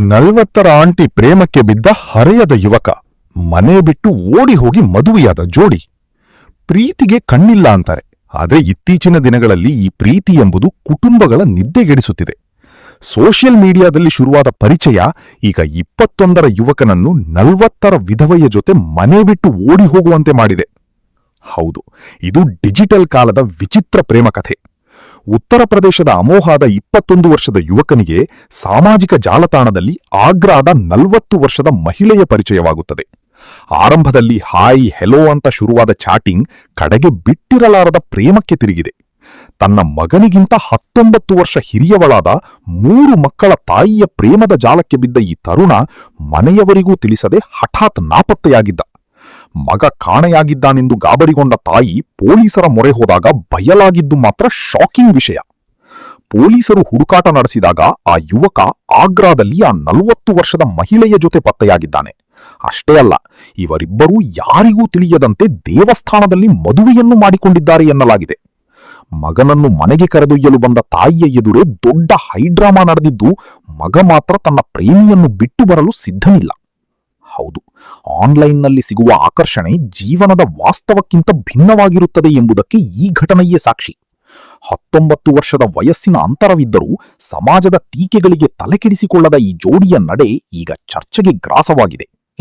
40ರ aunty ಪ್ರೇಮಕ್ಕೆ ಬಿದ್ದ ಹರೆಯದ ಯುವಕ, ಮನೆ ಬಿಟ್ಟು ಓಡಿ ಹೋಗಿ ಮದುವೆಯಾದ ಜೋಡಿ. ಪ್ರೀತಿಗೆ ಕಣ್ಣಿಲ್ಲ ಅಂತಾರೆ, ಆದರೆ ಇತ್ತೀಚಿನ ದಿನಗಳಲ್ಲಿ ಈ ಪ್ರೀತಿ ಎಂಬುದು ಕುಟುಂಬಗಳ ನಿದ್ದೆಗೆಡಿಸುತ್ತಿದೆ. ಸೋಷಿಯಲ್ ಮೀಡಿಯಾದಲ್ಲಿ ಶುರುವಾದ ಪರಿಚಯ ಈಗ 21ರ ಯುವಕನನ್ನು 40ರ ವಿಧವೆಯ ಜೊತೆ ಮನೆ ಬಿಟ್ಟು ಓಡಿ ಹೋಗುವಂತೆ ಮಾಡಿದೆ. ಹೌದು, ಇದು ಡಿಜಿಟಲ್ ಕಾಲದ ವಿಚಿತ್ರ ಪ್ರೇಮ ಕಥೆ. ಉತ್ತರ ಪ್ರದೇಶದ ಅಮೋಹಾದ 21 ವರ್ಷದ ಯುವಕನಿಗೆ ಸಾಮಾಜಿಕ ಜಾಲತಾಣದಲ್ಲಿ ಆಗ್ರಾದ 40 ವರ್ಷದ ಮಹಿಳೆಯ ಪರಿಚಯವಾಗುತ್ತದೆ. ಆರಂಭದಲ್ಲಿ ಹಾಯ್ ಹೆಲೋ ಅಂತ ಶುರುವಾದ ಚಾಟಿಂಗ್ ಕಡೆಗೆ ಬಿಟ್ಟಿರಲಾರದ ಪ್ರೇಮಕ್ಕೆ ತಿರುಗಿದೆ. ತನ್ನ ಮಗನಿಗಿಂತ 19 ವರ್ಷ ಹಿರಿಯವಳಾದ 3 ಮಕ್ಕಳ ತಾಯಿಯ ಪ್ರೇಮದ ಜಾಲಕ್ಕೆ ಬಿದ್ದ ಈ ತರುಣ ಮನೆಯವರಿಗೂ ತಿಳಿಸದೆ ಹಠಾತ್ ನಾಪತ್ತೆಯಾಗಿದ್ದ. ಮಗ ಕಾಣೆಯಾಗಿದ್ದಾನೆಂದು ಗಾಬರಿಗೊಂಡ ತಾಯಿ ಪೊಲೀಸರ ಮೊರೆ ಹೋದಾಗ ಬಯಲಾಗಿದ್ದು ಮಾತ್ರ ಶಾಕಿಂಗ್ ವಿಷಯ. ಪೊಲೀಸರು ಹುಡುಕಾಟ ನಡೆಸಿದಾಗ ಆ ಯುವಕ ಆಗ್ರಾದಲ್ಲಿ ಆ 40 ವರ್ಷದ ಮಹಿಳೆಯ ಜೊತೆ ಪತ್ತೆಯಾಗಿದ್ದಾನೆ. ಅಷ್ಟೇ ಅಲ್ಲ, ಇವರಿಬ್ಬರೂ ಯಾರಿಗೂ ತಿಳಿಯದಂತೆ ದೇವಸ್ಥಾನದಲ್ಲಿ ಮದುವೆಯನ್ನು ಮಾಡಿಕೊಂಡಿದ್ದಾರೆ ಎನ್ನಲಾಗಿದೆ. ಮಗನನ್ನು ಮನೆಗೆ ಕರೆದೊಯ್ಯಲು ಬಂದ ತಾಯಿಯ ಎದುರೇ ದೊಡ್ಡ ಹೈಡ್ರಾಮಾ ನಡೆದಿದ್ದು, ಮಗ ಮಾತ್ರ ತನ್ನ ಪ್ರೇಮಿಯನ್ನು ಬಿಟ್ಟು ಬರಲು ಸಿದ್ಧನಿಲ್ಲ. ಹೌದು, ಆನ್ಲೈನ್ನಲ್ಲಿ ಸಿಗುವ ಆಕರ್ಷಣೆ ಜೀವನದ ವಾಸ್ತವಕ್ಕಿಂತ ಭಿನ್ನವಾಗಿರುತ್ತದೆ ಎಂಬುದಕ್ಕೆ ಈ ಘಟನೆಯೇ ಸಾಕ್ಷಿ. 19 ವರ್ಷದ ವಯಸ್ಸಿನ ಅಂತರವಿದ್ದರೂ ಸಮಾಜದ ಟೀಕೆಗಳಿಗೆ ತಲೆಕೆಡಿಸಿಕೊಳ್ಳದ ಈ ಜೋಡಿಯ ನಡೆ ಈಗ ಚರ್ಚೆಗೆ ಗ್ರಾಸವಾಗಿದೆ.